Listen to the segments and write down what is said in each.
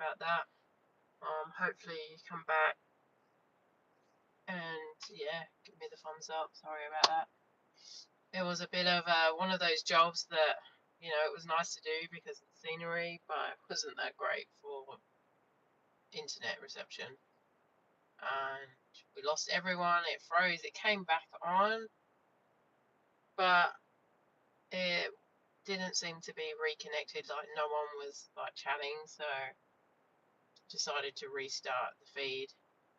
about that. Hopefully you come back and yeah, give me the thumbs up. Sorry about that. It was a bit of one of those jobs that, you know, it was nice to do because of the scenery, but it wasn't that great for internet reception. And we lost everyone. It froze. It came back on, but it didn't seem to be reconnected. Like no one was like chatting, so decided to restart the feed.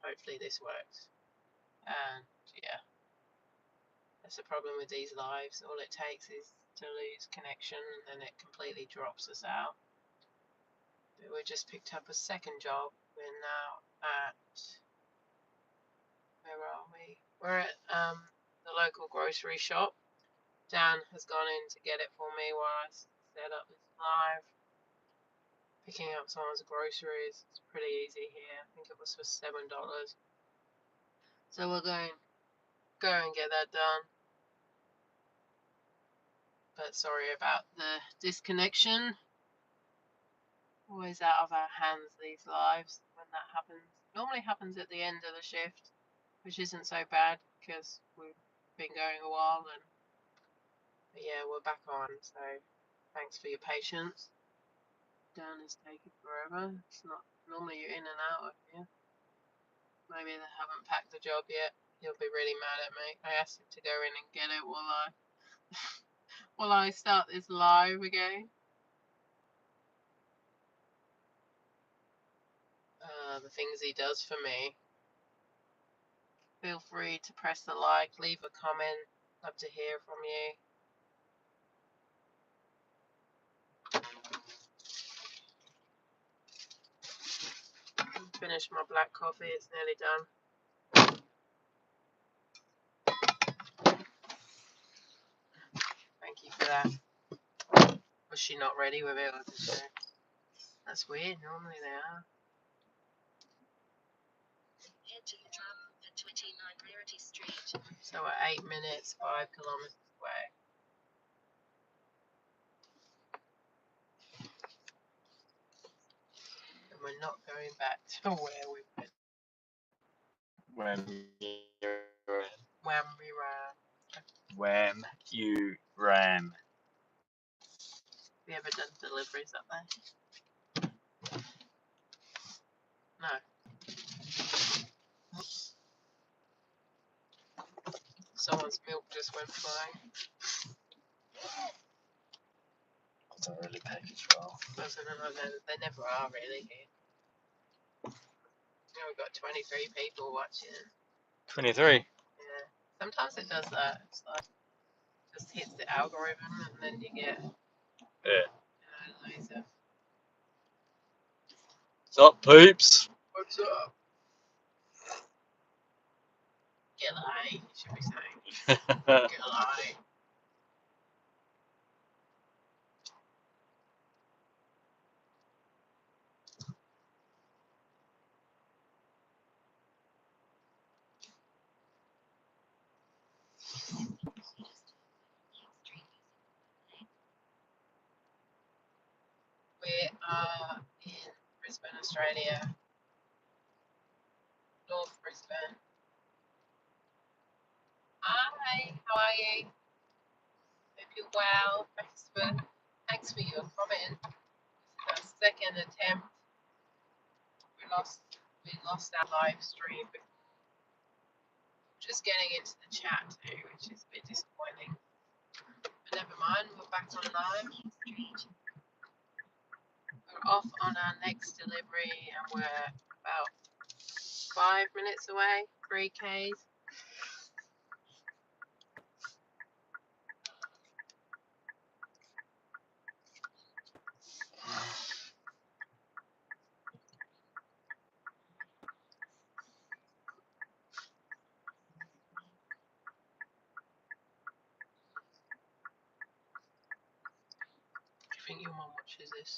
Hopefully this works. And yeah, that's the problem with these lives. All it takes is to lose connection and then it completely drops us out. But we just picked up a second job. We're now at, where are we? We're at the local grocery shop. Dan has gone in to get it for me while I set up this live. Picking up someone's groceries. It's pretty easy here. I think it was for $7. So we're going to go and get that done. But sorry about the disconnection. Always out of our hands, these lives, when that happens. Normally happens at the end of the shift, which isn't so bad because we've been going a while. But yeah, we're back on, so thanks for your patience. Dan is taking forever. It's not normally you're in and out of here. Maybe they haven't packed the job yet. He'll be really mad at me. I asked him to go in and get it while I start this live again. The things he does for me. Feel free to press the like, leave a comment. Love to hear from you. Finished my black coffee. It's nearly done. Thank you for that. Was she not ready with it? Or did she? That's weird. Normally they are. Head to the travel at 29 Rarity Street. So we're 8 minutes, 5 kilometers away. And we're not going back to where we went. When we ran. When you ran. Have you ever done deliveries up there? No. Oops. Someone's milk just went flying. That's a really packaged well. They never are really here. You know, we've got 23 people watching. 23? Yeah. Sometimes it does that. It's like, just hits the algorithm and then you get... Yeah. Loads of... What's up, peeps? What's up? G'day, you should be saying. G'day. We are in Brisbane, Australia. North Brisbane. Hi, how are you? Hope you're well. Thanks for your comment. Our second attempt. We lost our live stream. Just getting into the chat too, which is a bit disappointing. But never mind, we're back on live. We're off on our next delivery and we're about 5 minutes away, 3 Ks. I think your mum watches this.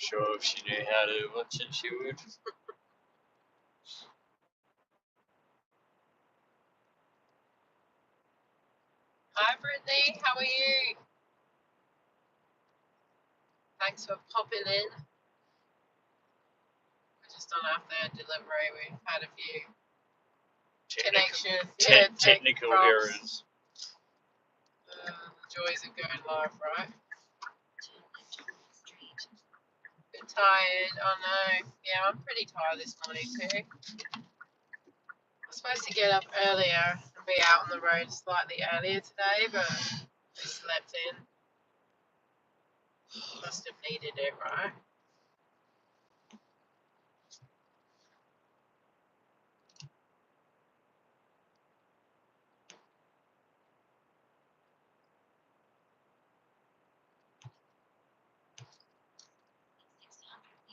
sure if she knew how to watch it, she would. Hi Brittany, how are you? Thanks for popping in. We're just on our third delivery. We've had a few connections, Technical props. errors. Joys of going live, right? Bit tired. Oh no. Yeah, I'm pretty tired this morning too. I'm supposed to get up earlier and be out on the road slightly earlier today, but I slept in. Must have needed it, right?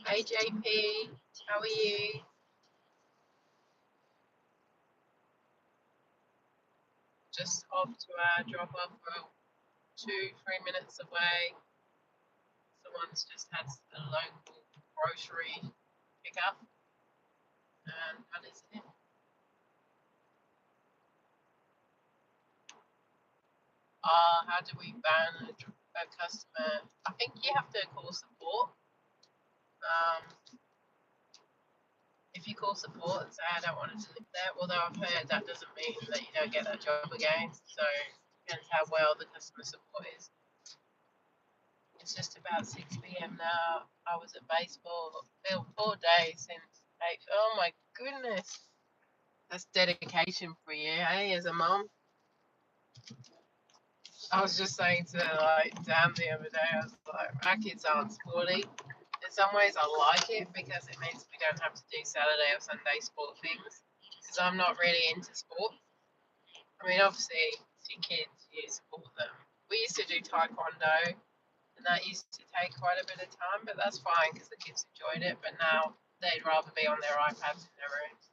Hey JP, how are you? Just off to our drop off. We're 2-3 minutes away. Someone's just had a local grocery pickup, and that is it. How do we ban a customer? I think you have to call support. If you call support and say I don't want it to live there, although I've heard that doesn't mean that you don't get that job again. So it depends how well the customer support is. It's just about 6 p.m. now. I was at baseball 4 days since 8. Oh my goodness. That's dedication for you, hey, as a mom. I was just saying to Dan the other day, I was like, our kids aren't sporty. In some ways, I like it because it means we don't have to do Saturday or Sunday sport things. Because I'm not really into sport. I mean, obviously, it's your kids, you support them. We used to do taekwondo, and that used to take quite a bit of time, but that's fine because the kids enjoyed it. But now they'd rather be on their iPads in their rooms.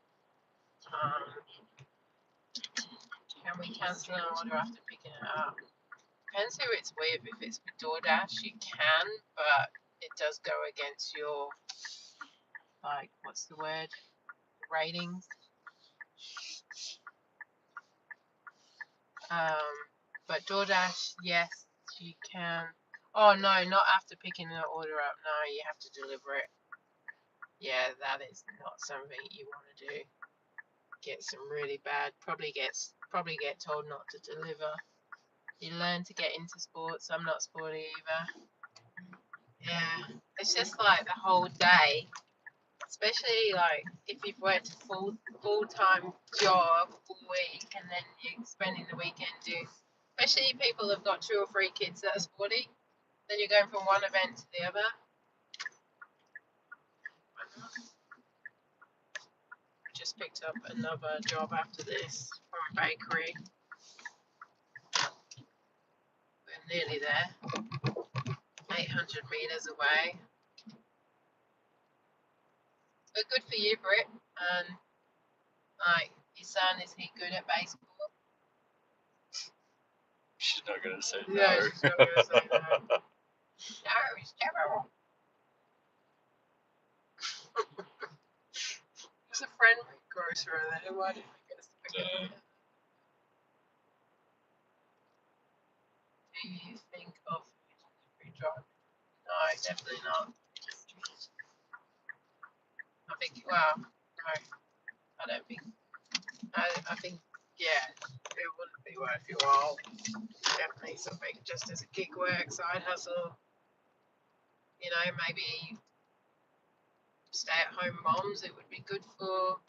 Can we cancel an order after picking it up? Depends who it's with. If it's with DoorDash, you can, but it does go against your, what's the word? Ratings. But DoorDash, yes, you can. Oh no, not after picking the order up. No, you have to deliver it. Yeah, that is not something you want to do. Get some really bad. Probably get told not to deliver. You learn to get into sports. I'm not sporty either. Yeah, it's just like the whole day, especially like if you've worked a full-time job all week and then you're spending the weekend doing, especially people who've got 2 or 3 kids that are sporty, then you're going from one event to the other. Just picked up another job after this from a bakery. We're nearly there, 800 meters away. But good for you, Britt. And your son, is he good at baseball? She's not going to say no. No, she's not going to say no. No, he's terrible. There's a friendly grocer there. Why didn't I get us to pick it up? Do you think of free drive? No, definitely not. I think, well, no, I don't think. I think, yeah, it wouldn't be worth your while. Definitely something just as a gig work, side hustle. You know, maybe stay-at-home moms. It would be good for.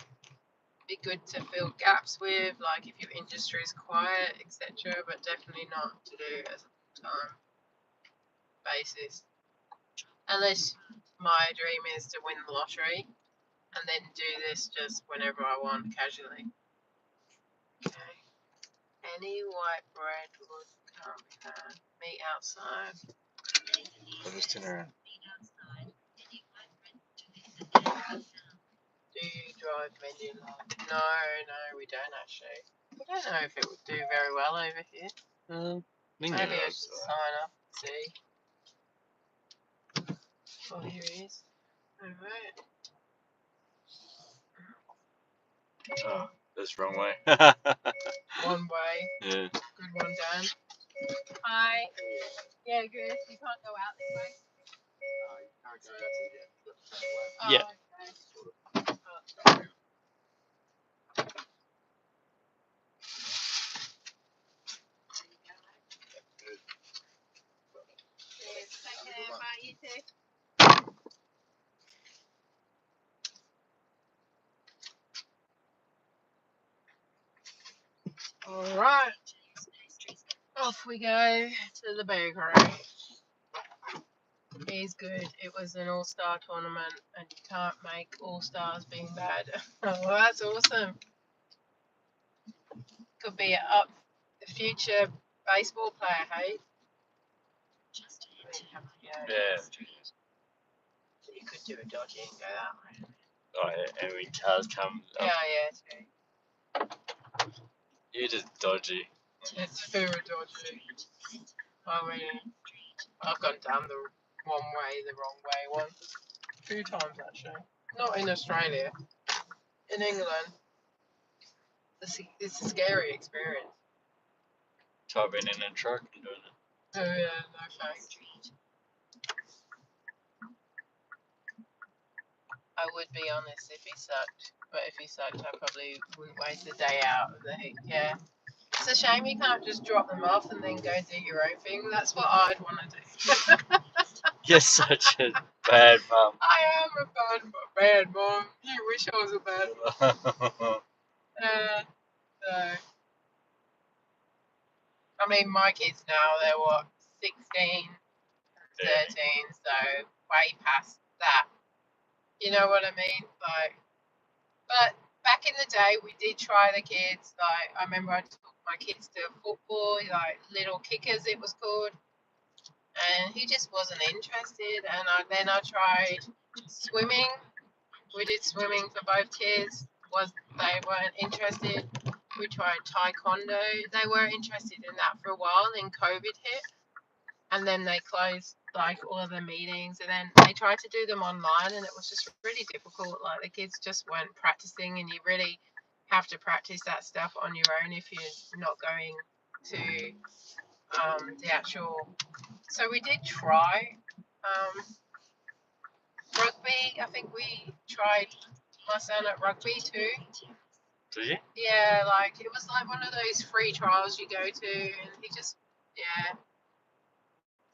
Be good to fill gaps with, like if your industry is quiet, etc. But definitely not to do as a full-time basis. Unless my dream is to win the lottery and then do this just whenever I want, casually. Okay. Any white bread would come meet outside. I'll just turn around. Do you drive menu live? No, we don't actually. I don't know if it would do very well over here. Maybe I should sign up and see. Oh, here he is. Alright. Oh, that's the wrong way. One way. Yeah. Good one, Dan. Hi. Yeah, good. You can't go out this way. You can't go out till the end. You've got to turn away. Oh, Yeah. okay. Oh, sorry. Cheers. Take care. Bye. You too. Alright. Off we go to the bakery. He's good. It was an all-star tournament and you can't make all-stars being bad. Well, that's awesome. Could be the future baseball player, hey? Yeah. You could do a dodgy and go that way. Oh, yeah. And when cars come Yeah, up, yeah, you're just dodgy. it's very dodgy. I mean, I've gone down the wrong way once. 2 times actually. Not in Australia. In England. It's a scary experience. Try being in a truck and doing it. Oh yeah, no thanks. I would be honest if he sucked, but if he sucked, I probably wouldn't waste a day out of the heat. Yeah, it's a shame you can't just drop them off and then go do your own thing. That's what I'd want to do. You're such a bad mum. I am a bad mom. You wish I was a bad mom. So, I mean, my kids now, they're what, 16, 13, so way past that. You know what I mean? Like, but back in the day, we did try the kids. Like, I remember I took my kids to football, like little kickers, it was called, and he just wasn't interested. And then I tried swimming. We did swimming for both kids. They weren't interested. We tried taekwondo. They were interested in that for a while. Then COVID hit, and then they closed like all of the meetings, and then they tried to do them online, and it was just really difficult. Like the kids just weren't practicing, and you really have to practice that stuff on your own if you're not going to the actual. So we did try rugby. I think we tried my son at rugby too. Did you? Yeah, like it was like one of those free trials you go to, and he just, yeah, a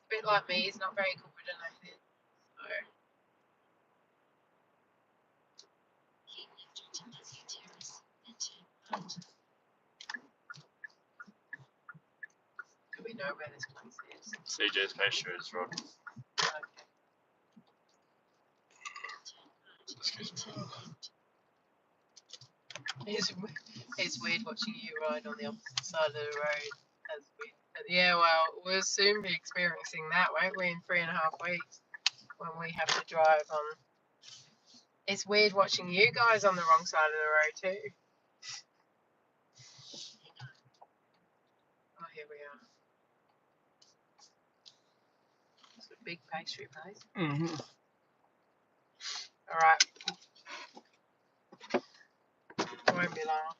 bit like me, he's not very coordinated. So. Do we know where this place is? CJ's pastures, Rod. Okay. Excuse me. It's weird watching you ride on the opposite side of the road. Yeah, well, we'll soon be experiencing that, won't we, in 3.5 weeks when we have to drive on. It's weird watching you guys on the wrong side of the road too. Oh, here we are. It's a big pastry place. Mm-hmm. All right. Won't be long.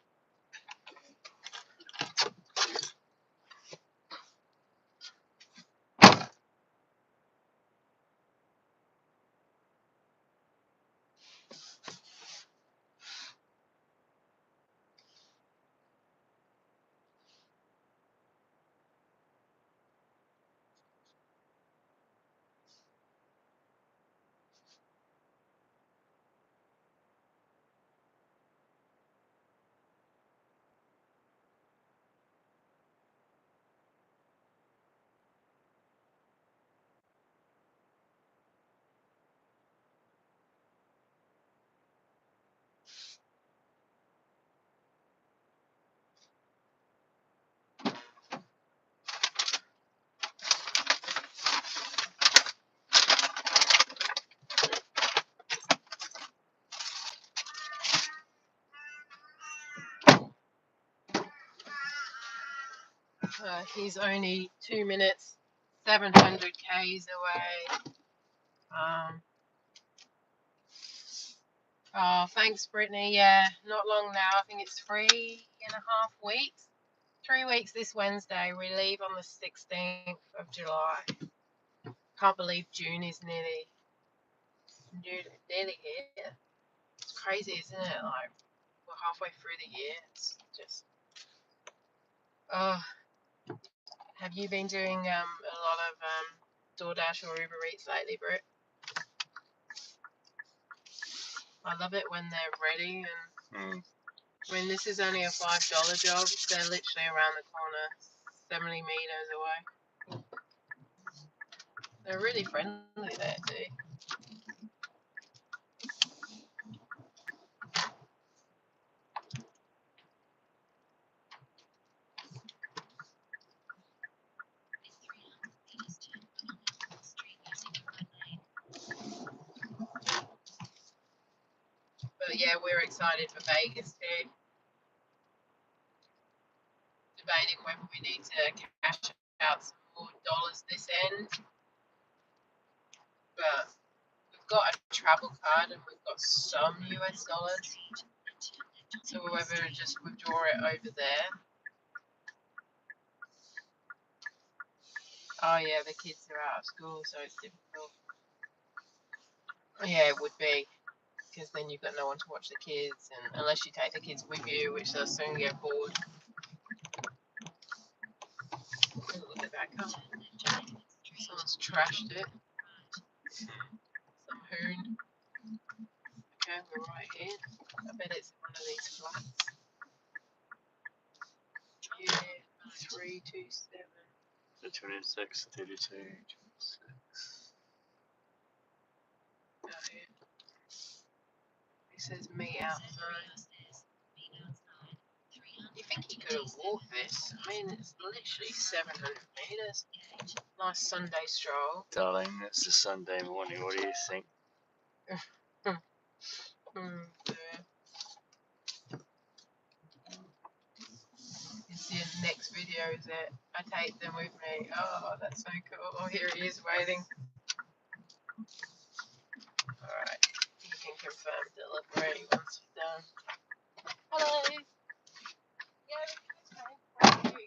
He's only 2 minutes, 700 k's away. Oh, thanks, Brittany. Yeah, not long now. I think it's 3.5 weeks. 3 weeks this Wednesday. We leave on the 16th of July. Can't believe June is nearly here. It's crazy, isn't it? Like, we're halfway through the year. It's just. Oh, have you been doing a lot of DoorDash or Uber Eats lately, Britt? I love it when they're ready, and when this is only a $5 job, they're literally around the corner, 70 meters away. They're really friendly there too. But yeah, we're excited for Vegas too. Debating whether we need to cash out some more dollars this end. But we've got a travel card and we've got some US dollars. So whether to just withdraw it over there. Oh yeah, the kids are out of school, so it's difficult. Yeah, it would be. Because then you've got no one to watch the kids, and unless you take the kids with you, which they'll soon get bored. Look at that car. Someone's trashed it. Some hoon. Okay, we're right here. I bet it's one of these flats. Yeah, 327. 26, 32, 26. Oh, yeah. It says me outside. You think he could have walked this? I mean, it's literally 700 meters. Nice Sunday stroll. Darling, it's a Sunday morning. What do you think? Yeah. You see in the next video is that I take them with me. Oh, that's so cool. Oh, here he is waiting. Alright, you can confirm delivery once you're done. Hello. Yeah, thank you.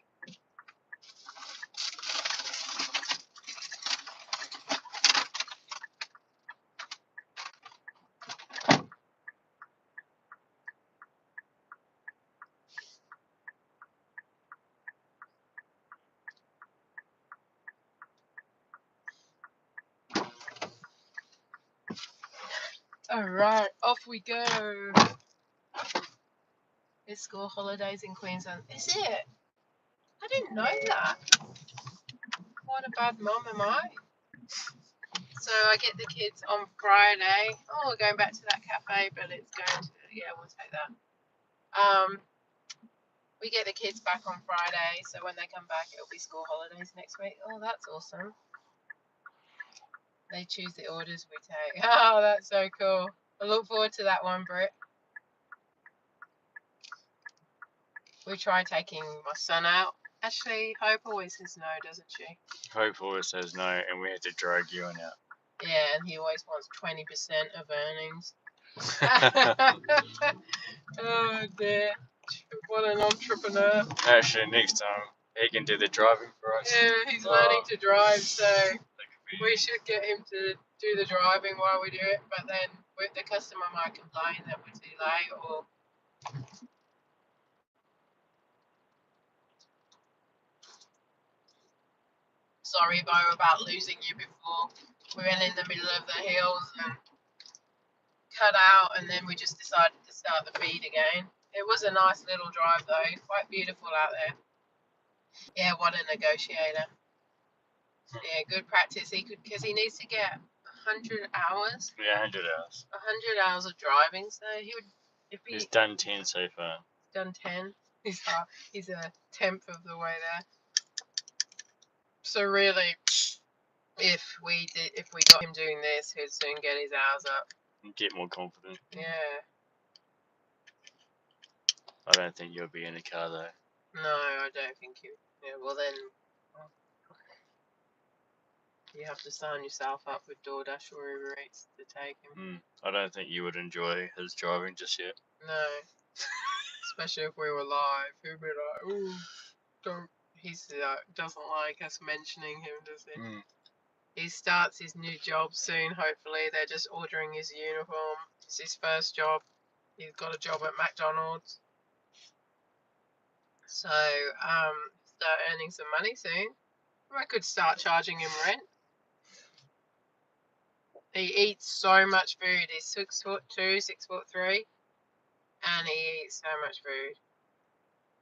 Alright, off we go. It's school holidays in Queensland. Is it? I didn't know that. What a bad mum am I? So I get the kids on Friday. Oh, we're going back to that cafe, but it's going to, yeah, we'll take that. We get the kids back on Friday, so when they come back, it'll be school holidays next week. Oh, that's awesome. They choose the orders we take. Oh, that's so cool. I look forward to that one, Britt. We try taking my son out. Actually, Hope always says no, doesn't she? Hope always says no, and we had to drag you on out. Yeah, and he always wants 20% of earnings. Oh dear. What an entrepreneur. Actually, next time he can do the driving for us. Yeah, he's learning to drive, so we should get him to do the driving while we do it, but then the customer might complain that we're too late or... Sorry, Bo, about losing you before. We went in the middle of the hills and cut out, and then we just decided to start the feed again. It was a nice little drive, though. Quite beautiful out there. Yeah, what a negotiator. Yeah, good practice. He could, because he needs to get 100 hours. Yeah, 100 hours. 100 hours of driving, so he would... If He's done 10 so far. Done 10. He's a tenth of the way there. So really, if we got him doing this, he'd soon get his hours up. Get more confident. Yeah. I don't think you'll be in the car though. No, I don't think you. Yeah. Well then. You have to sign yourself up with DoorDash or UberEats to take him. I don't think you would enjoy his driving just yet. No. Especially if we were live. He'd be like, ooh, don't. He doesn't like us mentioning him, does he? He starts his new job soon, hopefully. They're just ordering his uniform. It's his first job. He's got a job at McDonald's. So, start earning some money soon. I could start charging him rent. He eats so much food. He's 6'2", 6'3", and he eats so much food.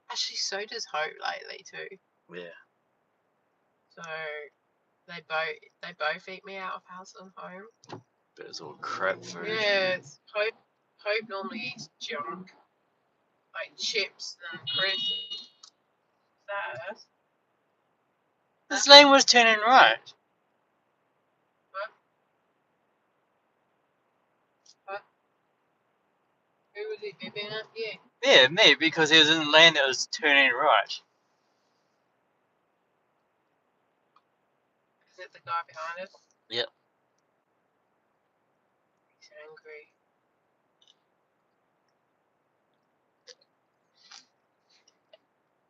Actually, so does Hope lately too. Yeah. So they both eat me out of house and home. But it's all crap food. Yeah, it's Hope normally eats junk like chips and crisps. Is that us? This lane was turning right. What? Who was he bibbing at? Yeah. Yeah, me, because he was in the lane that was turning right. Is it the guy behind us? Yep. He's angry.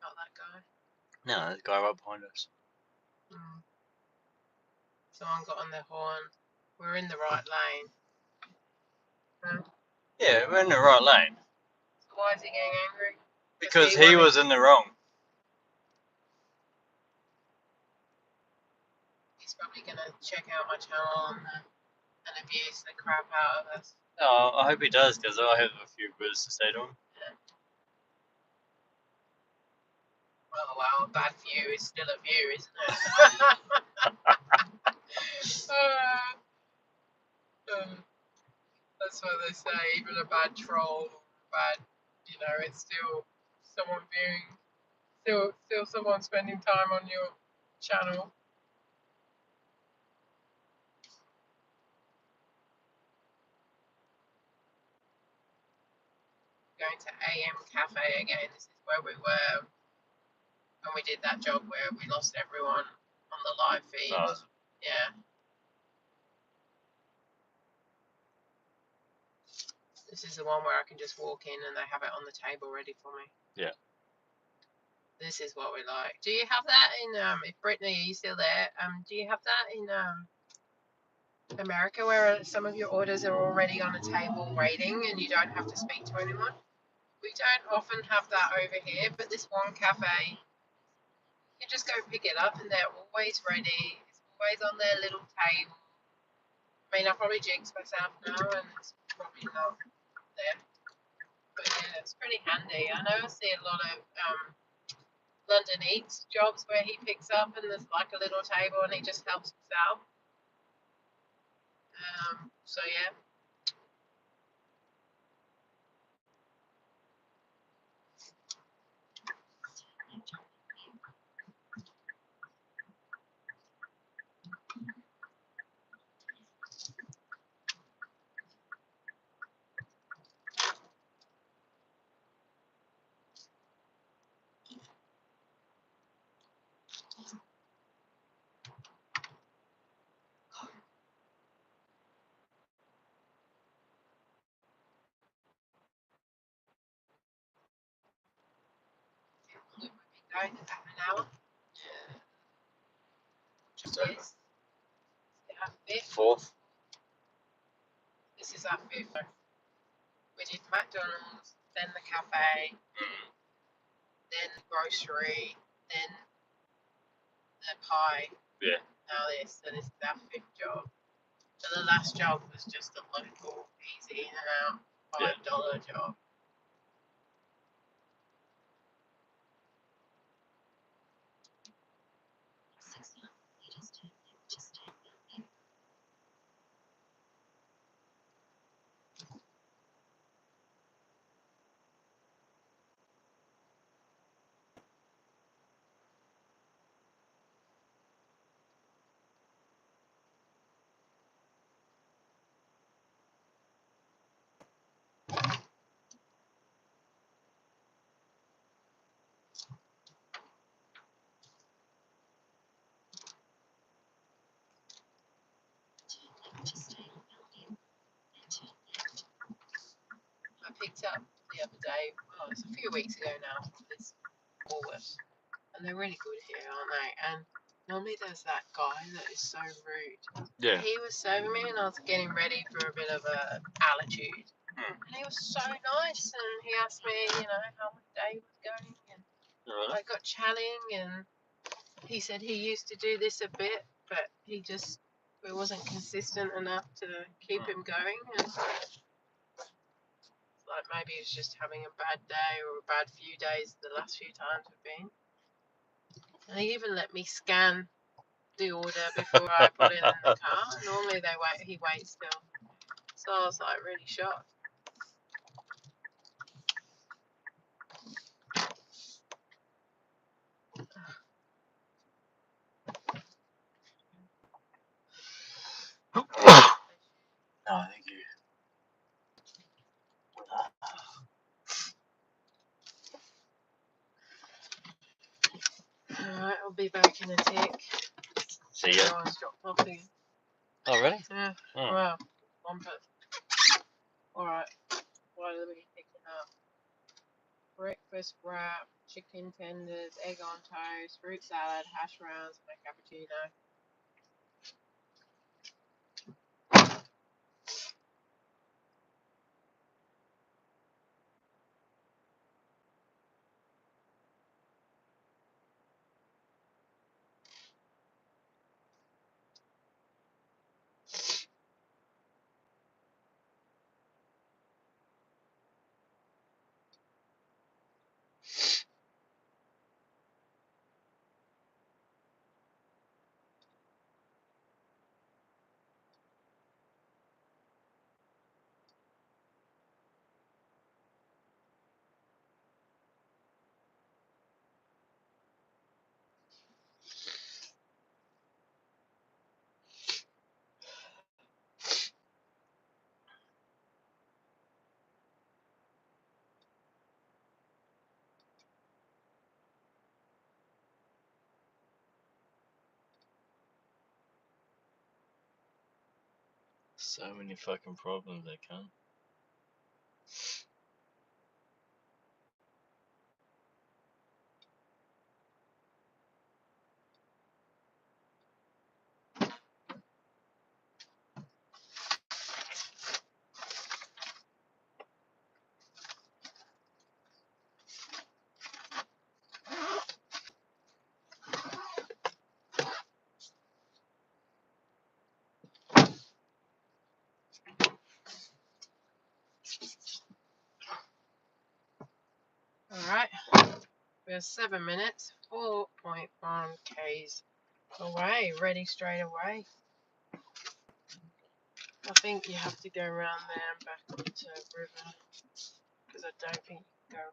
Not that guy. No, there's a guy right behind us. Someone got on their horn. We're in the right lane. Yeah, we're in the right lane. So why is he getting angry? Because he was in the wrong. He's probably going to check out my channel and abuse the crap out of us. Oh, I hope he does, because I have a few words to say to him. Oh well, a bad view is still a view, isn't it? That's what they say, even a bad troll, bad, it's still someone viewing, still someone spending time on your channel. Going to AM Cafe again. This is where we were when we did that job where we lost everyone on the live feed. Yeah. This is the one where I can just walk in and they have it on the table ready for me. Yeah. This is what we like. Do you have that in if Brittany, are you still there? Do you have that in America where some of your orders are already on a table waiting and you don't have to speak to anyone? We don't often have that over here, but this one cafe, you can just go pick it up and they're always ready. It's always on their little table. I mean, I probably jinxed myself now and it's probably not there. But yeah, it's pretty handy. I know I see a lot of London Eats jobs where he picks up and there's like a little table and he just helps himself. So yeah. We've been going about an hour. Just over. Our fifth. Fourth. This is our fifth. We did McDonald's, then the cafe, then the grocery, then the pie. Yeah. Now this, so this is our fifth job. So the last job was just a local, easy in and out $5 job. the other day. Oh, it's a few weeks ago now. This Woolworths, and they're really good here, aren't they? And normally there's that guy that is so rude. Yeah. He was serving me, and I was getting ready for a bit of a altitude. And he was so nice, and he asked me, how my day was going, and I got chatting, and he said he used to do this a bit, but it wasn't consistent enough to keep him going. And like maybe he was just having a bad day or a bad few days the last few times we've been. And he even let me scan the order before I put it in the car. Normally he waits still. So I was like really shocked. No, thank you. Alright, I'll be back in a tick. See ya. Otherwise dropped off again. Oh, really? Yeah. Oh. Well, one person. Alright. Well, let me pick it up. Breakfast wrap, chicken tenders, egg on toast, fruit salad, hash browns, and a cappuccino. So many fucking problems they come. Alright. We're 7 minutes, 4.1 Ks away, ready straight away. I think you have to go around there and back up to River, because I don't think you can go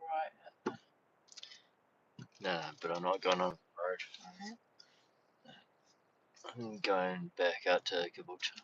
right. Nah, but I'm not going on the road. I'm going back out to Caboolture.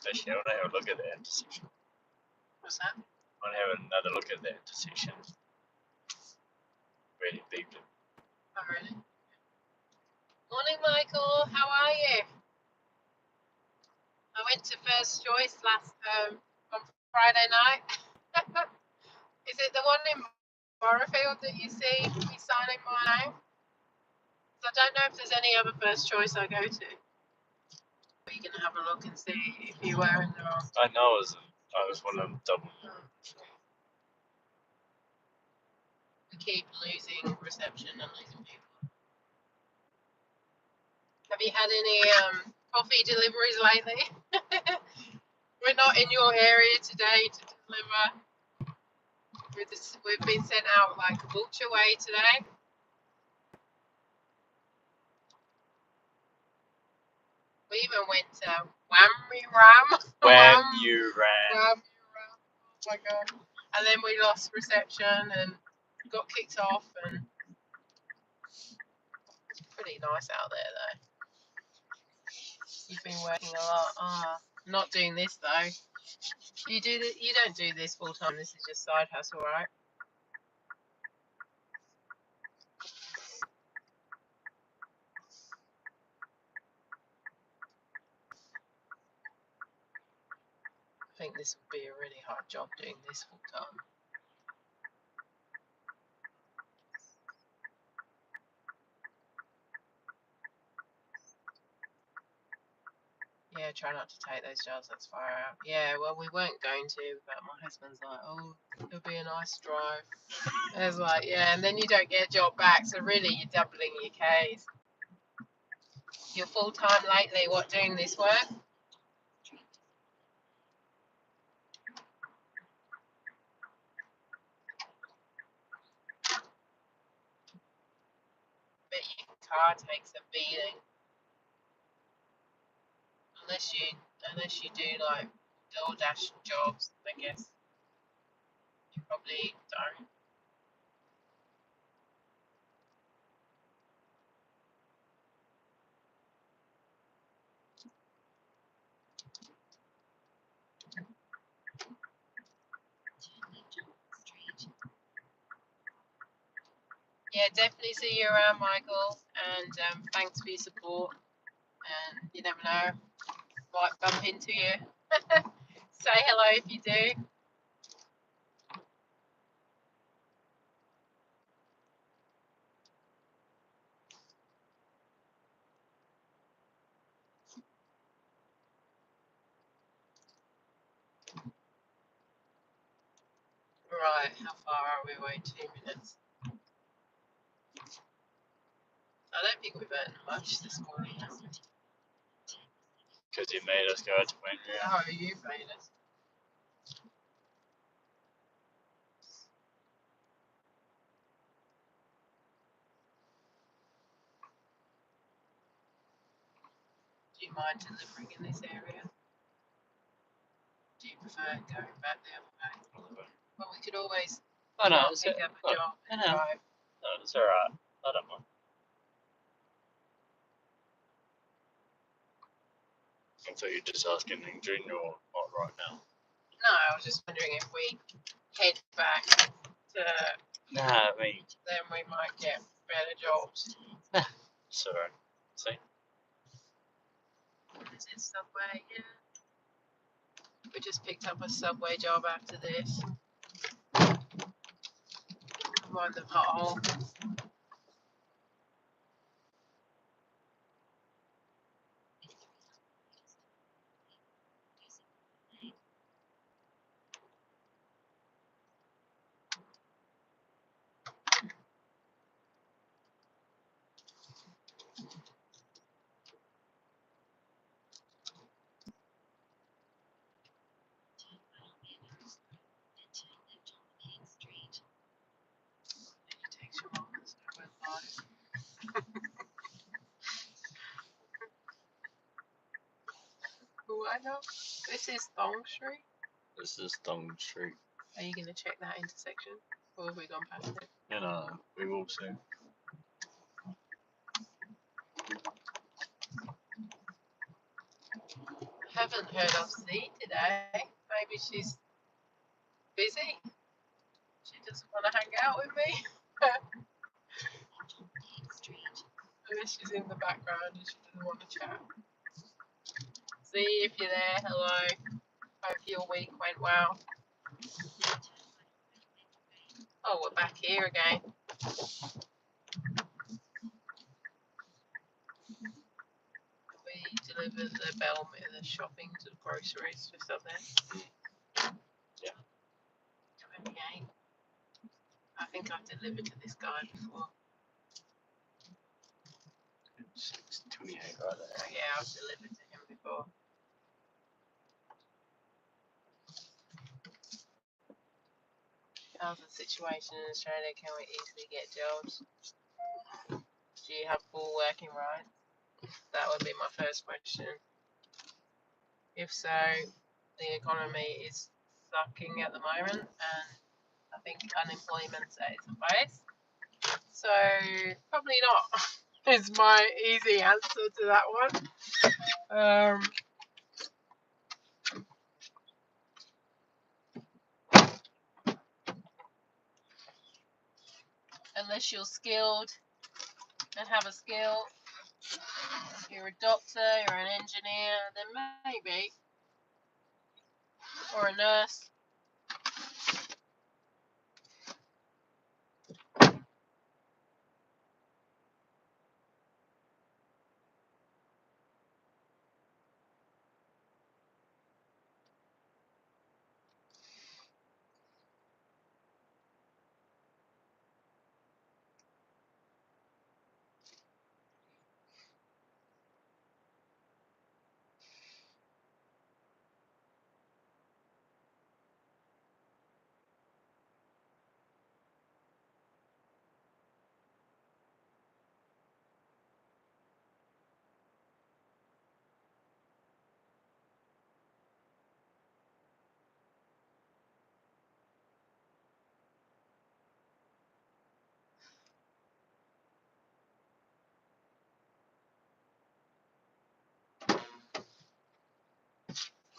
Actually, I want to have a look at that intersection. What's that? I want to have another look at that intersection. Really beeped it. Oh, really? Morning, Michael. How are you? I went to First Choice on Friday night. Is it the one in Borofield that you see me signing my name? So I don't know if there's any other First Choice I go to. But you can have a look and see if you were in the wrong. I know I was one of them double. We keep losing reception and losing people. Have you had any coffee deliveries lately? We're not in your area today to deliver We've been sent out like Caboolture way today. We even went to Wam. Wham you ran. Oh my god. And then we lost reception and got kicked off, and it's pretty nice out there though. You've been working a lot. Not doing this though. You don't do this full time, this is just side hustle, right? I think this would be a really hard job doing this full time. Yeah, try not to take those jobs, that's far out. Yeah, well, we weren't going to, but my husband's like, oh, it'll be a nice drive. I was like, yeah, and then you don't get a job back, so really you're doubling your Ks. You're full time lately, what, doing this work? Bet your car takes a beating. Unless you do like DoorDash jobs, I guess. You probably don't. Yeah, definitely see you around, Michael, and thanks for your support. And you never know, might bump into you. Say hello if you do. Right, how far are we away? 2 minutes. I don't think we've earned much this morning, have we? Because you made us go to Mounjaro. Oh, you made us. Do you mind delivering in this area? Do you prefer going back the other way? Well, we could always Oh no, it's pick up a job and no, drive. no, it's alright. I don't mind. I thought you were just asking in general, not right now. No, I was just wondering if we head back to, Nah, I mean, then we might get better jobs. it's alright. See? Is it Subway? Yeah. We just picked up a Subway job after this. Mind the pothole. It takes you long, it's not worth life. Oh, I know. This is Thong Street. This is Thong Street. Are you going to check that intersection? Or have we gone past it? You know, we will soon. Haven't heard of Z today. Maybe she's busy. She doesn't want to hang out with me. Maybe she's in the background and she doesn't want to chat. Z, if you're there, hello. Hope your week went well. Oh, we're back here again. We delivered the the shopping to the groceries just up there. Yeah. Coming again. I think I've delivered to this guy before. 628 right there. Oh, yeah, I've delivered to him before. How's the situation in Australia? Can we easily get jobs? Do you have full working rights? That would be my first question. If so, the economy is sucking at the moment, and I think unemployment's at its highest. So probably not is my easy answer to that one. Unless you're skilled and have a skill, you're a doctor, you're an engineer, then maybe, or a nurse.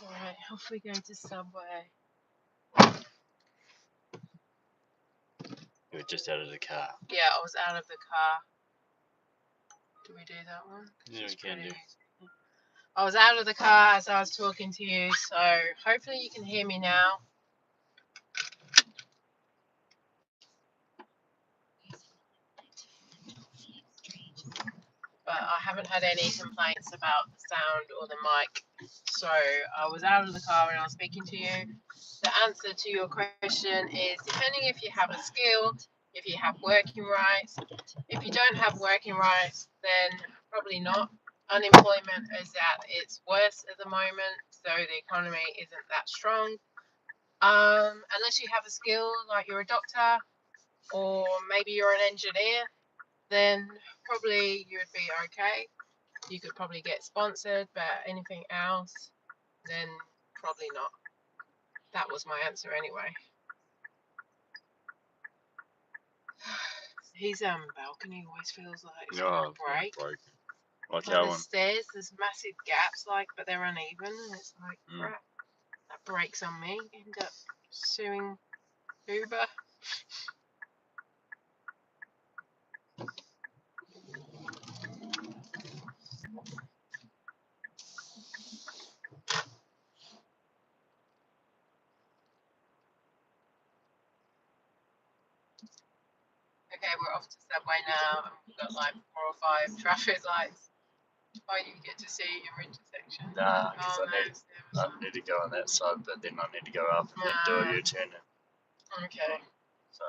Alright, off we go to Subway. You were just out of the car. Yeah, I was out of the car. Do we do that one? Yeah, we can do. Easy. I was out of the car as I was talking to you, so hopefully you can hear me now. But I haven't had any complaints about the sound or the mic. So I was out of the car when I was speaking to you. The answer to your question is depending if you have a skill, if you have working rights. If you don't have working rights, then probably not. Unemployment is at its worst at the moment, so the economy isn't that strong. Unless you have a skill like you're a doctor or maybe you're an engineer, then probably you would be okay. You could probably get sponsored, but anything else, then probably not. That was my answer anyway. His balcony always feels like it's gonna break. Broken. Like Like our the one. stairs, there's massive gaps, like, but they're uneven, and it's like, crap. That breaks on me. End up suing Uber. Okay, we're off to Subway now, and we've got like 4 or 5 traffic lights. Oh, you get to see your intersection. Nah, because Oh, I need to go on that side, but then I need to go up and then do a U-turn. Okay. So.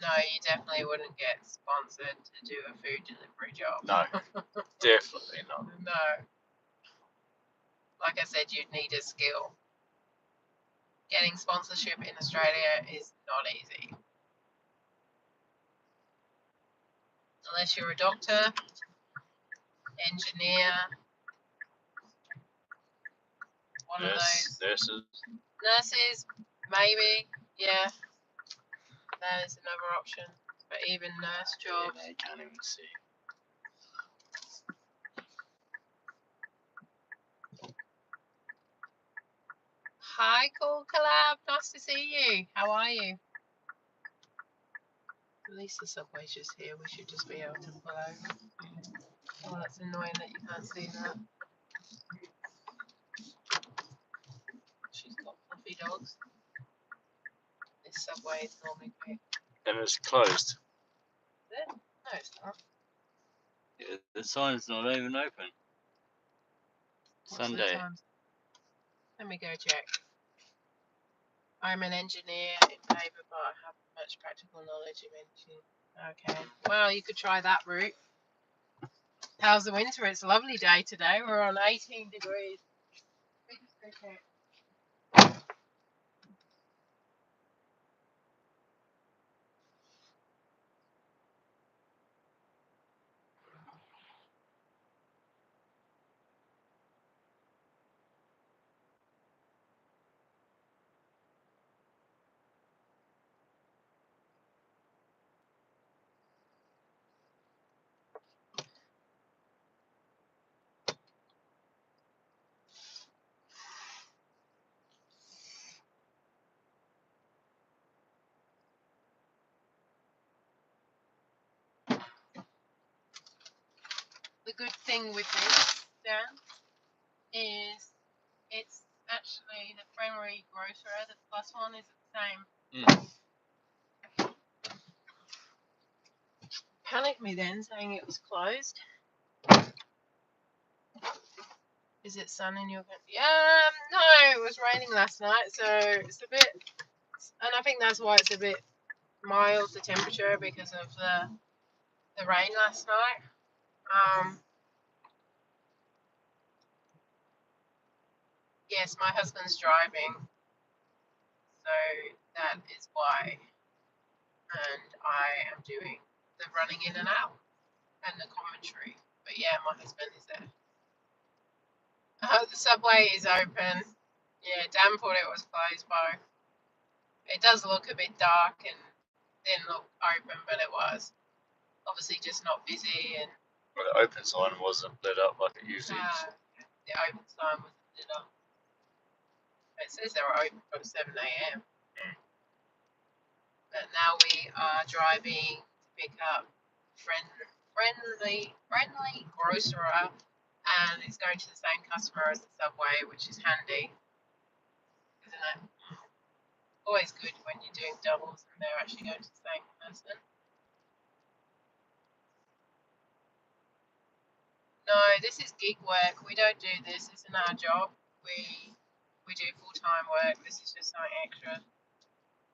No, you definitely wouldn't get sponsored to do a food delivery job. No, definitely not. No. Like I said, you'd need a skill. Getting sponsorship in Australia is not easy. Unless you're a doctor, engineer, one of those. Nurses. Nurses, maybe, yeah. That is another option. But even nurse jobs. Yeah, you can't even see. Hi, Cool Collab. Nice to see you. How are you? At least the subway's just here. We should just be able to pull over. Oh, that's annoying that you can't see that. She's got fluffy dogs. This subway is normally quick. And it's closed. Is it? No, it's not. Yeah, the sign's not even open. What's the Sunday. time? Let me go check. I'm an engineer in paper, but I have much practical knowledge of engineering. Okay. Well, you could try that route. How's the winter? It's a lovely day today. We're on 18 degrees. The good thing with this, Dan, is it's actually the primary grocer. The plus one is the same. Panicked me then, saying it was closed. Is it sun in your country? No, it was raining last night, so it's a bit, and I think that's why it's a bit mild, the temperature, because of the rain last night. Yes, my husband's driving, so that is why, and I am doing the running in and out and the commentary. But yeah, my husband is there. The subway is open. Yeah, Dan thought it was closed, though. It does look a bit dark and didn't look open, but it was. Obviously just not busy, and Well, the open sign wasn't lit up like it usually is. the open sign was lit up. It says they were open from 7 a.m. But now we are driving to pick up friendly grocerer, and it's going to the same customer as the subway, which is handy, isn't it? Always good when you're doing doubles and they're actually going to the same person. No, this is gig work. We don't do this. This isn't our job. We do full-time work. This is just something extra.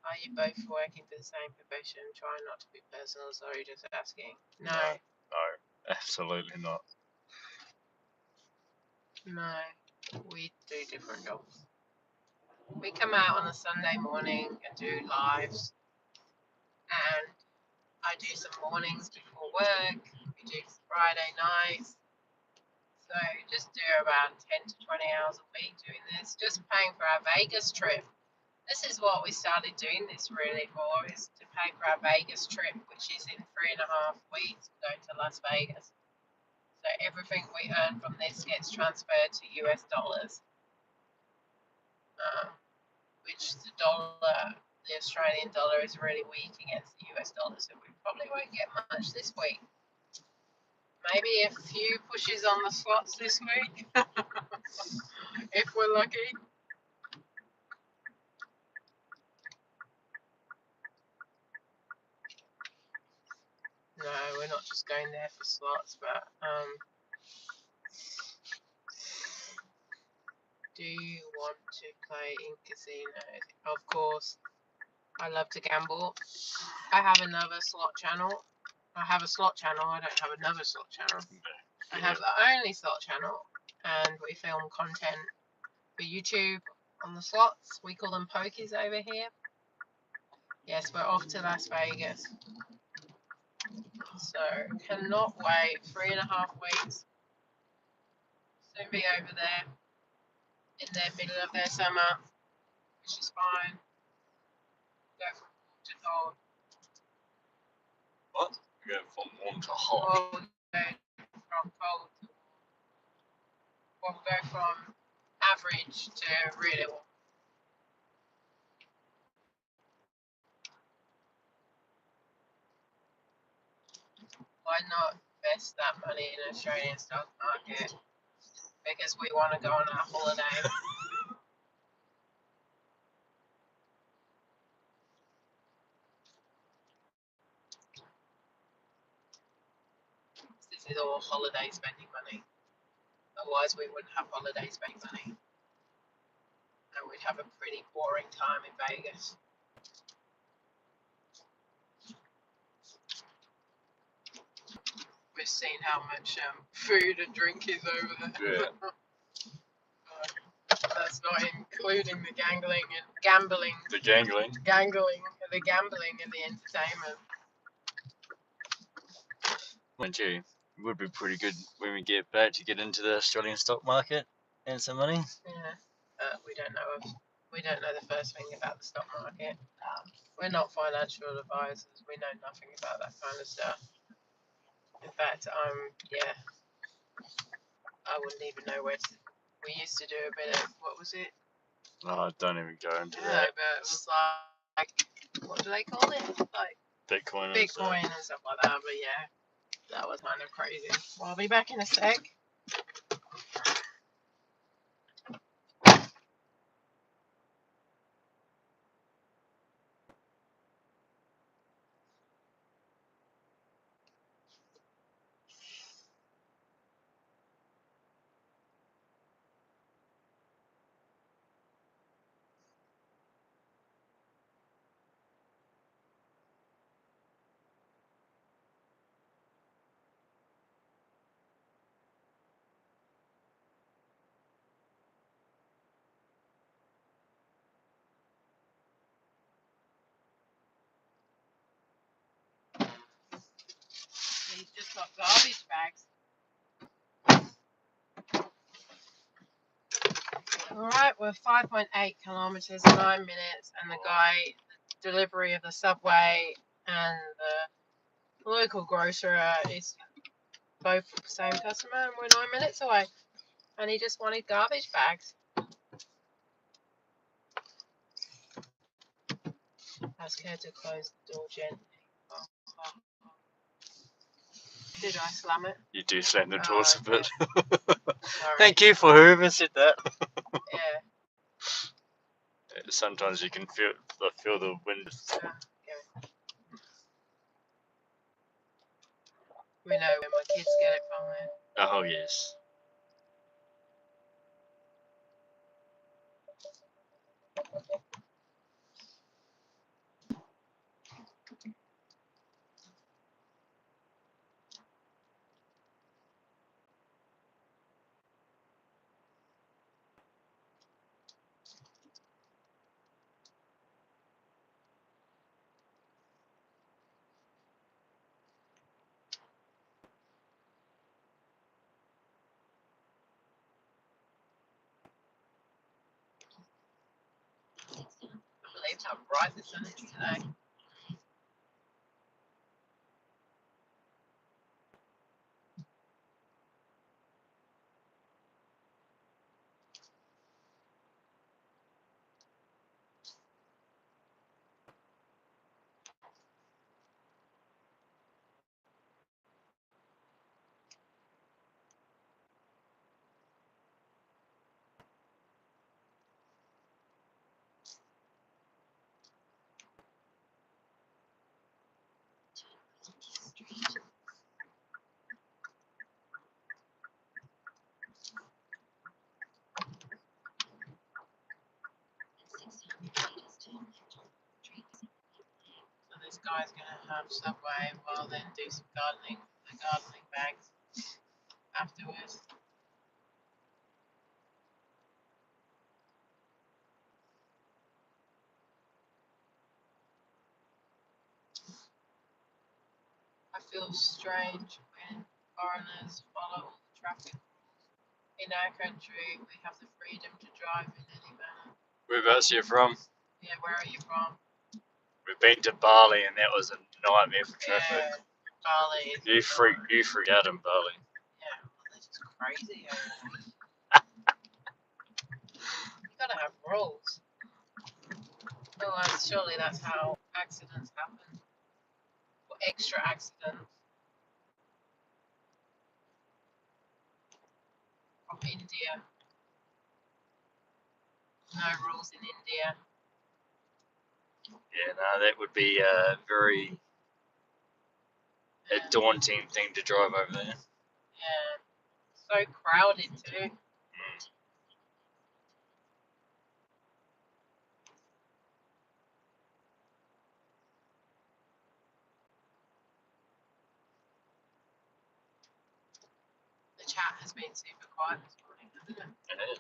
Are you both working for the same profession? Trying not to be personal. Sorry, just asking. No. No, absolutely not. No, we do different jobs. We come out on a Sunday morning and do lives, and I do some mornings before work. We do Friday nights. So just do about 10 to 20 hours a week doing this, just paying for our Vegas trip. This is what we started doing this really for, is to pay for our Vegas trip, which is in 3.5 weeks. We're going to Las Vegas. So everything we earn from this gets transferred to US dollars, which the Australian dollar is really weak against the US dollar, so we probably won't get much this week. Maybe a few pushes on the slots this week, if we're lucky. No, we're not just going there for slots, but do you want to play in casinos? Of course. I love to gamble. I have another slot channel. I have a slot channel. I don't have another slot channel. I have the only slot channel, and we film content for YouTube on the slots. We call them pokies over here. Yes, we're off to Las Vegas. So, cannot wait. 3.5 weeks. Soon be over there in the middle of their summer, which is fine. Go from warm to cold. What? Go from warm to hot. Well, we'll go from cold to warm. We'll go from average to really warm. Why not invest that money in the Australian stock market? Because we want to go on our holiday. This is all holiday spending money. Otherwise, we wouldn't have holiday spending money. And we'd have a pretty boring time in Vegas. We'd just seen how much food and drink is over there. Yeah. That's not including the gambling, The gangling. the gambling and the entertainment. Mind you, it would be pretty good when we get back to get into the Australian stock market and some money. Yeah, we don't know the first thing about the stock market. We're not financial advisors. We know nothing about that kind of stuff. In fact, I wouldn't even know where to. We used to do a bit of, what was it? Oh, don't even go into Yeah, that. but it was like, what do they call it? Like Bitcoin and Bitcoin and stuff like that. But yeah, that was kind of crazy. Well, I'll be back in a sec. He's just got garbage bags. Alright, we're 5.8 kilometres, 9 minutes, and the delivery of the Subway and the local grocer is both the same customer, and we're 9 minutes away. And he just wanted garbage bags. Ask her to close the door gently. Oh. Did I slam it? you do slam the doors a bit. Sorry. Thank you for whoever said that. Yeah. Sometimes you can feel the wind. Okay. We know where my kids get it from there. Oh yes. I believe how bright the sun is today. So this guy's gonna have Subway while then do some gardening, the gardening bags afterwards. I feel strange when foreigners follow all the traffic rules. In our country, we have the freedom to drive in any manner. Whereabouts are you from? Yeah, where are you from? We've been to Bali and that was a nightmare for traffic. Yeah, Bali. You freak out in Bali. Yeah, well, they're just crazy over there. You gotta have rules. Otherwise, surely that's how accidents happen. Or extra accidents. From India. No rules in India. Yeah, no, that would be a very daunting thing to drive over there. Yeah. So crowded too. chat has been super quiet this morning, hasn't it? It is.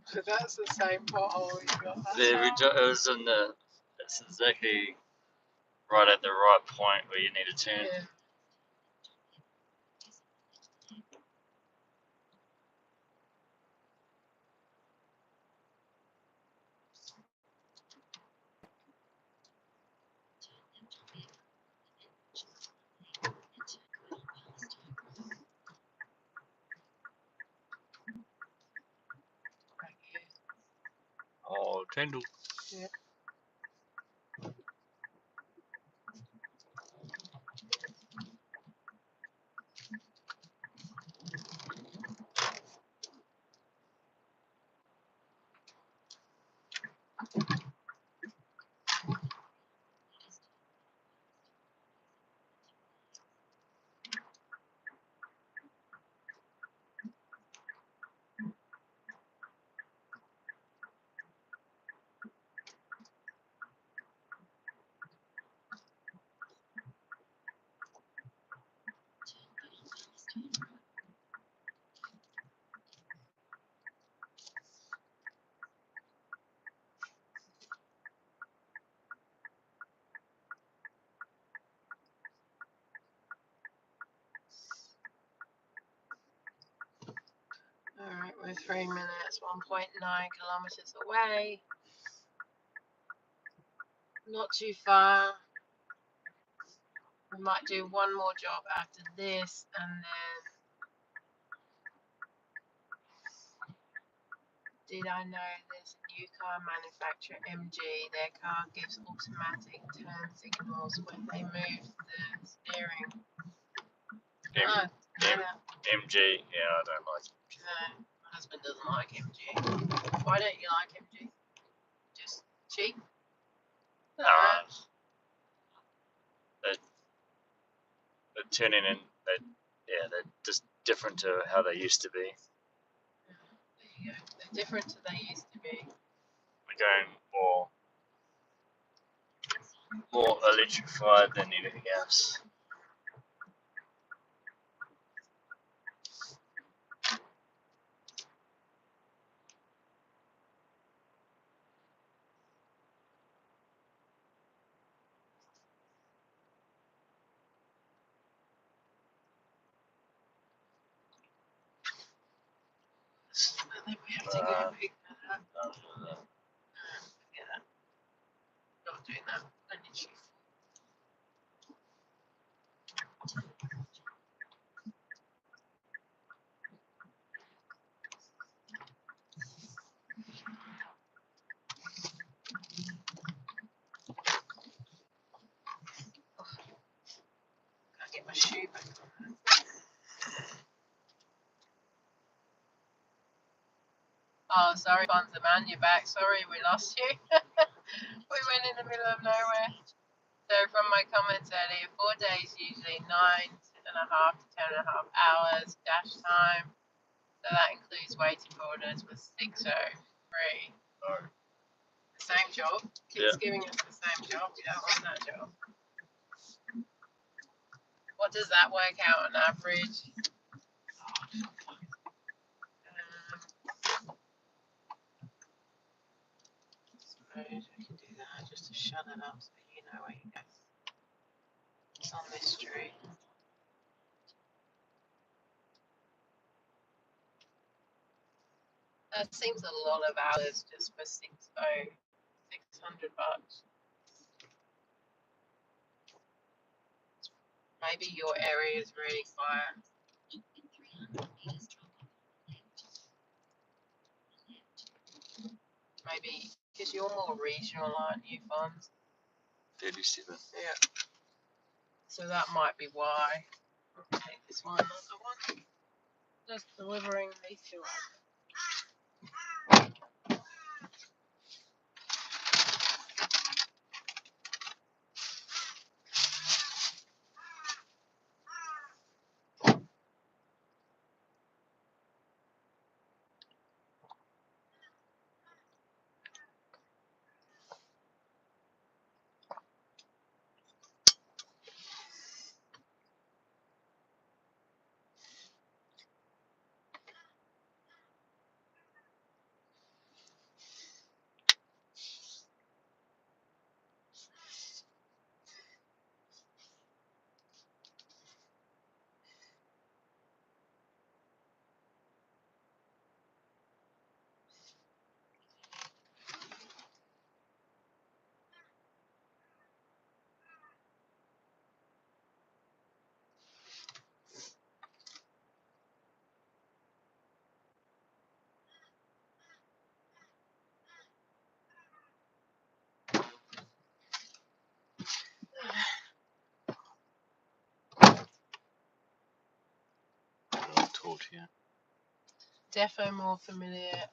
So that's the same pothole we got. It was in the. It's exactly right at the right point where you need to turn. Yeah. Oh, Tendel. Yeah. Alright, we're 3 minutes, 1.9 kilometers away. Not too far. We might do one more job after this, and then did I know there's a new car manufacturer, MG? Their car gives automatic turn signals when they move the steering. Oh, MG. Yeah, I don't like it. no, my husband doesn't like MG. Why don't you like MG? Just cheap? Alright. They're turning in. They're just different to how they used to be. There you go. They're different to they used to be. We're going more electrified than anything else. I think we have to go pick that up. Forget that. Not doing that. I literally. Gotta get my shoe back on. Oh, sorry, Bonza man, you're back. Sorry, we lost you. We went in the middle of nowhere. So from my comments earlier, 4 days usually 9.5 to 10.5 hours dash time. So that includes waiting orders with 603. Oh. The same job. Keeps giving us the same job. We don't want that job. What does that work out on average? Suppose we can do that just to shut it up so you know where you go. It's on this tree. That seems a lot of hours just for 600 bucks. Maybe your area is really quiet. Maybe because you're more regional, aren't you, Fonz? 37. Yeah. So that might be why. I'll take this one, not that one. Just delivering these two items. I'll talk to you. Defo more familiar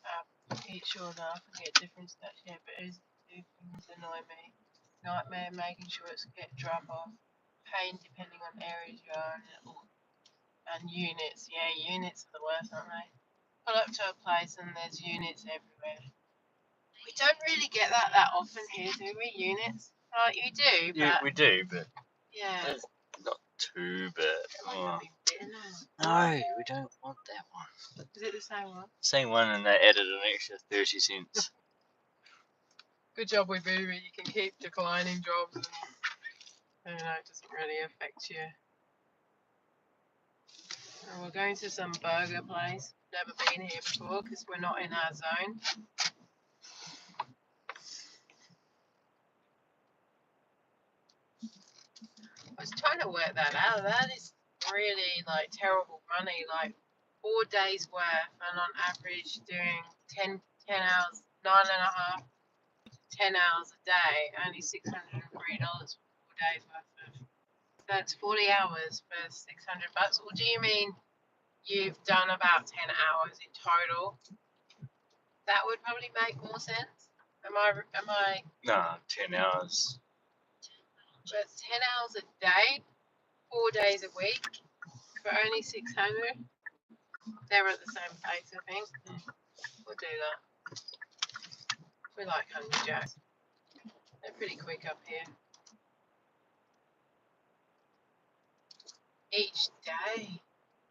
each other. I forget different stats here, but those two things annoy me. Nightmare making sure it's get drop off. Pain depending on areas you are in. And units. Yeah, units are the worst, aren't they? Pull up to a place and there's units everywhere. We don't really get that often here, do we? Units? Like you do, but Yeah, we do, but yeah. it's not too bad. Oh. No, No, we don't want that one. is it the same one? Same one, and they added an extra 30 cents. Good job with Uber. You can keep declining jobs, and you know it doesn't really affect you. And we're going to some burger place. Never been here before because we're not in our zone. I was trying to work that out. That is really like terrible money. Like 4 days worth, and on average doing 10 hours, 9.5, 10 hours a day, only $603 for 4 days worth of. That's 40 hours for $600. Or do you mean you've done about 10 hours in total? That would probably make more sense. Am I? Nah, 10 hours. But 10 hours a day, 4 days a week for only 600. They're at the same pace, I think. We'll do that. We like Hungry Jacks. They're pretty quick up here. Each day.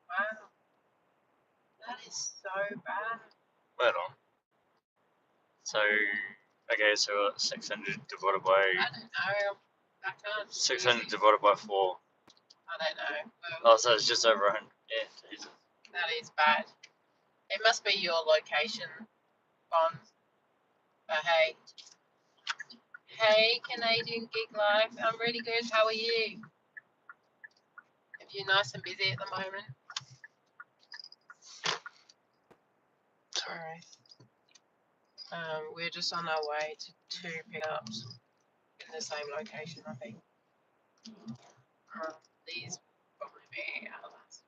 Wow. That is so bad. Right on. So, okay, so 600 divided by... I don't know. I can't. 600 divided by 4. I don't know. Oh, so it's just over 100. Yeah, Jesus. That is bad. It must be your location, Bonds. But hey. Hey, Canadian Gig Life. I'm really good. How are you? If you're nice and busy at the moment. Sorry. We're just on our way to 2 pickups in the same location, I think. These will probably be our last.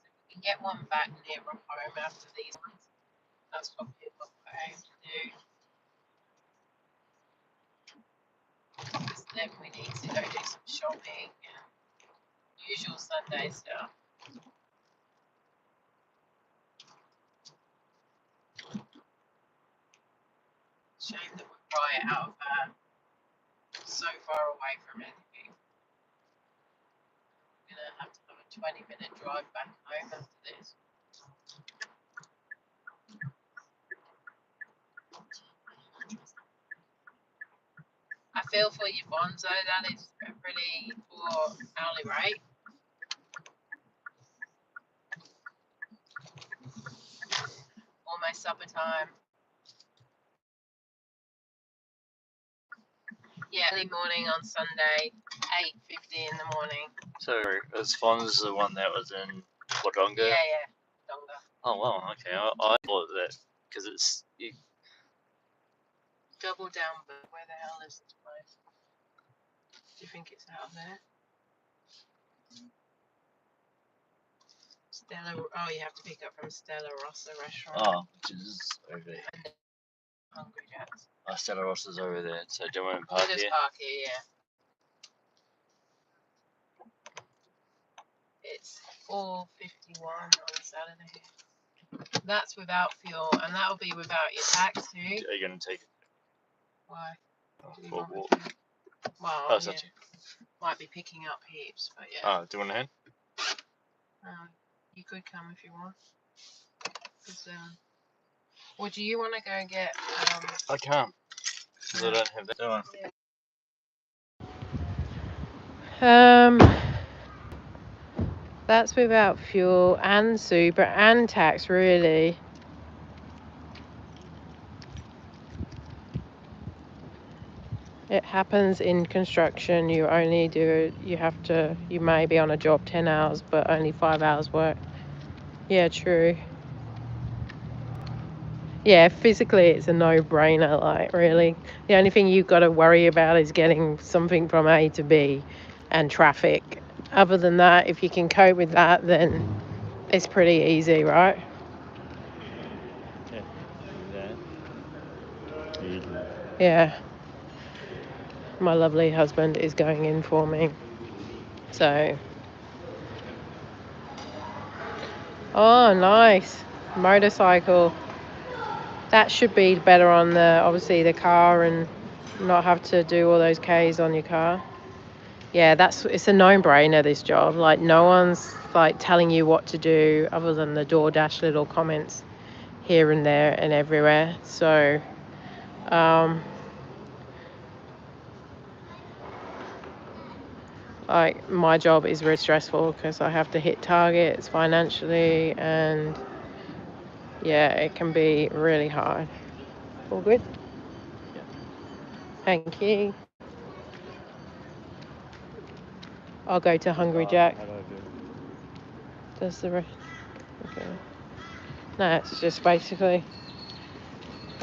If we can get one back near from home after these ones, that's probably what I aim to do. Because then we need to go do some shopping and usual Sunday stuff. Shame that we're right out of so far away from anything. We're gonna have to have a 20-minute drive back home after this. I feel for you, Bonzo. That is a pretty poor hourly rate. Almost supper time. Yeah, early morning on Sunday, 8:50 in the morning. So, is Fonz the one that was in Wodonga? Yeah, Donga. Oh, wow, okay. I thought that, because it's... Double down, but where the hell is this place? Do you think it's out there? Stella. Oh, you have to pick up from Stella Rossa restaurant. Oh, which is over there. And then Hungry Jack's. Oh, Stella Ross is over there. So do you want to park Just here? park here, yeah. It's 4.51 on a Saturday. That's without fuel, and that'll be without your tax too. Are you going to take it? Why? Oh, Do you for want me walk. to? Well, Oh, it's yeah. not you. Might be picking up heaps, but yeah. Oh, do you want a hand? You could come if you want. Or do you want to go get? I can't. Because I don't have that one. That's without fuel and super and tax, really. It happens in construction. You only do it. You may be on a job 10 hours, but only 5 hours work. Yeah, true. Yeah, physically it's a no-brainer, like, really. The only thing you've got to worry about is getting something from A to B and traffic. Other than that, if you can cope with that, then it's pretty easy, right? Yeah. My lovely husband is going in for me. So. Oh, nice. Motorcycle. That should be better on obviously the car and not have to do all those Ks on your car. Yeah, it's a no-brainer, this job. Like, no one's like telling you what to do other than the DoorDash little comments here and there and everywhere. So, like, my job is very stressful because I have to hit targets financially, and yeah, it can be really hard. All good? Yeah. Thank you. I'll go to Hungry Jack. How do I do it? Does the rest? Okay. No, it's just basically.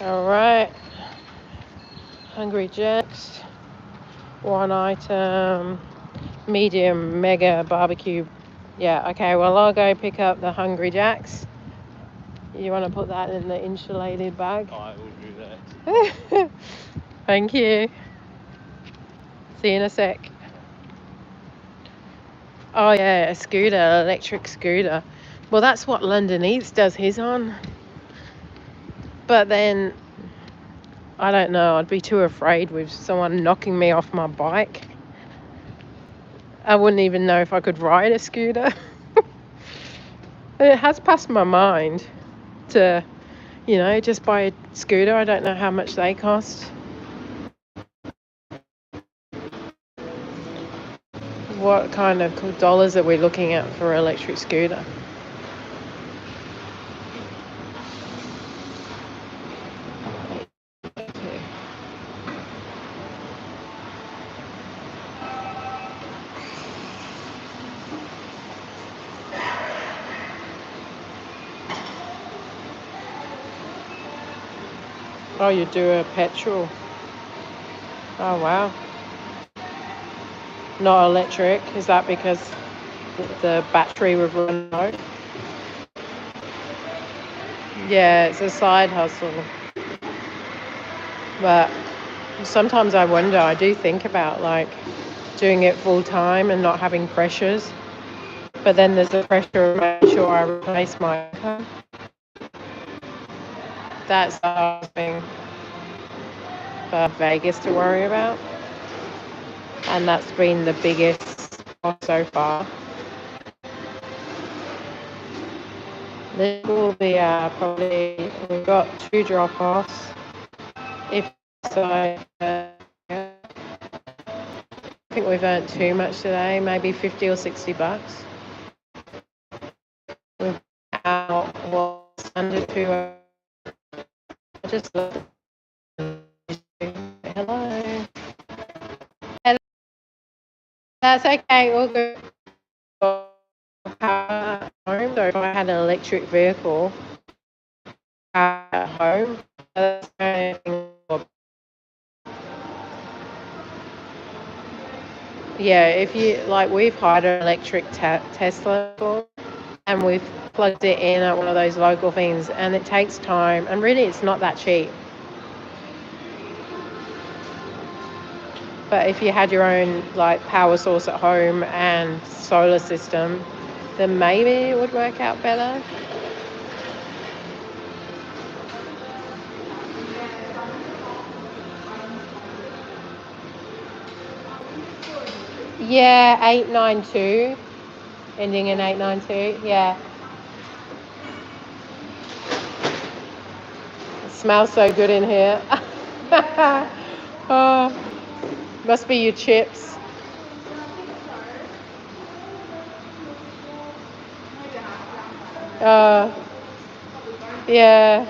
All right. Hungry Jack's. One item. Medium mega barbecue. Yeah. Okay. Well, I'll go pick up the Hungry Jack's. You want to put that in the insulated bag? I will do that. Thank you. See you in a sec. Oh yeah, a scooter, electric scooter. Well, that's what London Eats does his on. But then, I don't know, I'd be too afraid with someone knocking me off my bike. I wouldn't even know if I could ride a scooter. It has passed my mind to, just buy a scooter. I don't know how much they cost. What kind of dollars are we looking at for an electric scooter? Oh, you do a petrol. Oh, wow. Not electric. Is that because the battery would run low? Yeah, it's a side hustle. But sometimes I do think about like doing it full time and not having pressures. But then there's the pressure of making sure I replace my income. That's the hard thing for Vegas to worry about. And that's been the biggest cost so far. This will be probably, we've got 2 drop-offs. If I think we've earned too much today, maybe 50 or 60 bucks. We've out what's under 2 hours. I just love it. Hello. Hello. That's okay, all good. At home, so if I had an electric vehicle at home, that's yeah, if you like, we've hired an electric Tesla before, and we've plugged it in at one of those local things, and it takes time, and really it's not that cheap. But if you had your own like power source at home and solar system, then maybe it would work out better. Yeah, 892, ending in 892. Yeah. It smells so good in here. Oh, must be your chips. Yeah.